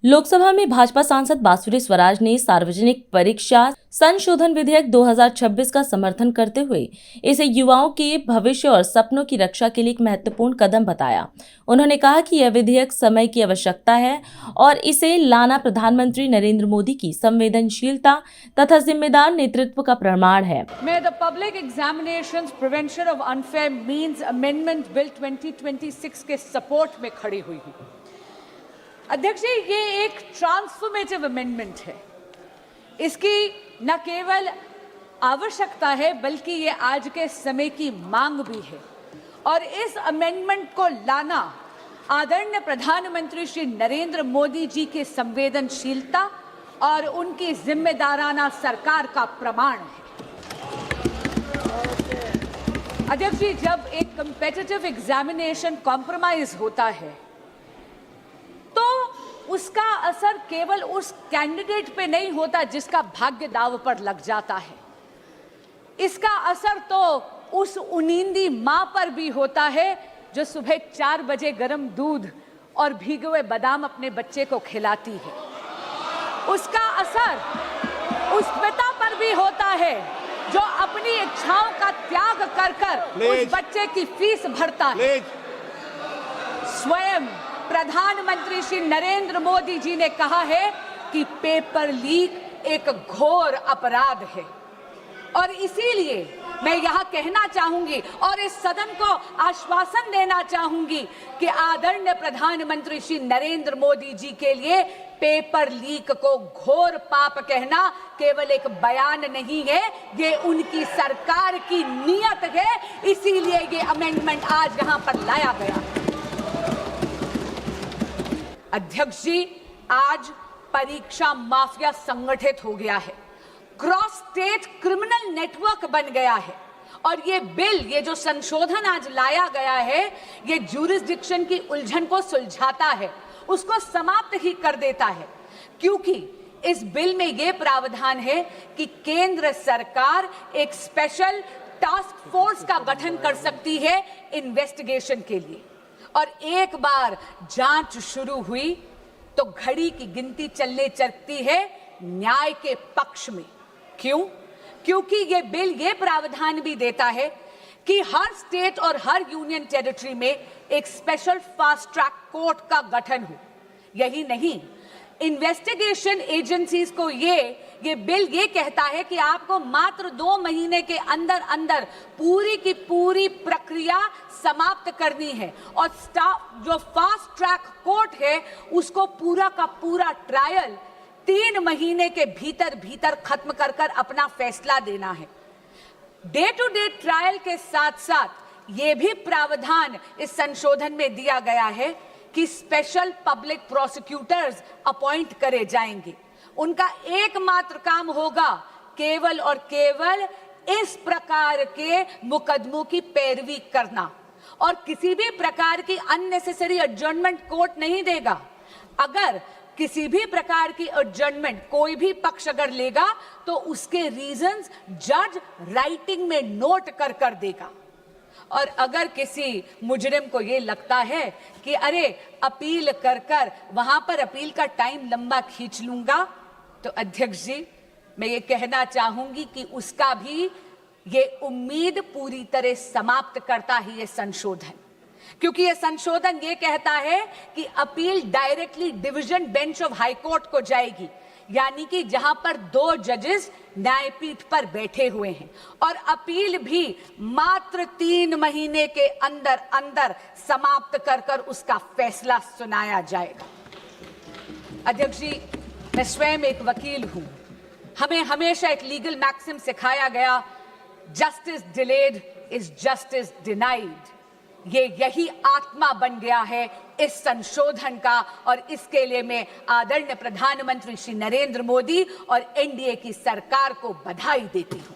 लोकसभा में भाजपा सांसद बांसुरी स्वराज ने सार्वजनिक परीक्षा संशोधन विधेयक 2026 का समर्थन करते हुए इसे युवाओं के भविष्य और सपनों की रक्षा के लिए एक महत्वपूर्ण कदम बताया। उन्होंने कहा कि यह विधेयक समय की आवश्यकता है और इसे लाना प्रधानमंत्री नरेंद्र मोदी की संवेदनशीलता तथा जिम्मेदार नेतृत्व का प्रमाण है। मैं the public examinations prevention of unfair means amendment bill 2026 के सपोर्ट में खड़ी हुई हूँ। अध्यक्ष जी, ये एक ट्रांसफॉर्मेटिव अमेंडमेंट है। इसकी न केवल आवश्यकता है बल्कि ये आज के समय की मांग भी है और इस अमेंडमेंट को लाना आदरणीय प्रधानमंत्री श्री नरेंद्र मोदी जी की संवेदनशीलता और उनकी जिम्मेदाराना सरकार का प्रमाण है। अध्यक्ष जी, जब एक कॉम्पिटिटिव एग्जामिनेशन कॉम्प्रोमाइज होता है तो उसका असर केवल उस कैंडिडेट पे नहीं होता जिसका भाग्य दांव पर लग जाता है। इसका असर तो उस उनींदी मां पर भी होता है जो सुबह 4 बजे गर्म दूध और भीगे हुए बादाम अपने बच्चे को खिलाती है। उसका असर उस पिता पर भी होता है जो अपनी इच्छाओं का त्याग कर कर उस बच्चे की फीस भरता है। स्वयं प्रधानमंत्री श्री नरेंद्र मोदी जी ने कहा है कि पेपर लीक एक घोर अपराध है और इसीलिए मैं यहां कहना चाहूंगी और इस सदन को आश्वासन देना चाहूंगी कि आदरणीय प्रधानमंत्री श्री नरेंद्र मोदी जी के लिए पेपर लीक को घोर पाप कहना केवल एक बयान नहीं है, ये उनकी सरकार की नीयत है। इसीलिए ये अमेंडमेंट आज यहां पर लाया गया। अध्यक्ष जी, आज परीक्षा माफिया संगठित हो गया है, क्रॉस स्टेट क्रिमिनल नेटवर्क बन गया है और ये बिल, ये जो संशोधन आज लाया गया है, ये ज्यूरिसडिक्शन की उलझन को सुलझाता है, उसको समाप्त ही कर देता है। क्योंकि इस बिल में ये प्रावधान है कि केंद्र सरकार एक स्पेशल टास्क फोर्स का गठन कर सकती है इन्वेस्टिगेशन के लिए और एक बार जांच शुरू हुई तो घड़ी की गिनती चलने चलती है न्याय के पक्ष में। क्यों? क्योंकि ये बिल ये प्रावधान भी देता है कि हर स्टेट और हर यूनियन टेरिटरी में एक स्पेशल फास्ट ट्रैक कोर्ट का गठन हो। यही नहीं, इन्वेस्टिगेशन एजेंसीज को ये बिल ये कहता है कि आपको मात्र 2 महीने के अंदर अंदर पूरी की पूरी प्रक्रिया समाप्त करनी है और स्टाफ जो फास्ट ट्रैक कोर्ट है उसको पूरा का पूरा ट्रायल 3 महीने के भीतर भीतर खत्म कर कर अपना फैसला देना है। डे टू डे ट्रायल के साथ साथ ये भी प्रावधान इस संशोधन में दिया गया है कि स्पेशल पब्लिक प्रोसिक्यूटर्स अपॉइंट करे जाएंगे। उनका एकमात्र काम होगा केवल और केवल इस प्रकार के मुकदमों की पैरवी करना और किसी भी प्रकार की अननेसेसरी एडजर्नमेंट कोर्ट नहीं देगा। अगर किसी भी प्रकार की एडजर्नमेंट कोई भी पक्ष अगर लेगा तो उसके रीजंस जज राइटिंग में नोट कर कर देगा। और अगर किसी मुजरिम को ये लगता है कि अरे अपील कर कर वहां पर अपील का टाइम लंबा खींच लूंगा, तो अध्यक्ष जी, मैं ये कहना चाहूंगी कि उसका भी ये उम्मीद पूरी तरह समाप्त करता ही ये संशोधन। क्योंकि ये संशोधन ये कहता है कि appeal directly division bench of high court को जाएगी, यानी कि जहां पर 2 जजेस न्यायपीठ पर बैठे हुए हैं और अपील भी मात्र 3 महीने के अंदर अंदर समाप्त कर कर उसका फैसला सुनाया जाएगा। अध्यक्ष जी, मैं स्वयं एक वकील हूं। हमें हमेशा एक लीगल मैक्सिम सिखाया गया, justice delayed is justice denied. ये यही आत्मा बन गया है इस संशोधन का और इसके लिए मैं आदरणीय प्रधानमंत्री श्री नरेंद्र मोदी और एनडीए की सरकार को बधाई देती हूं।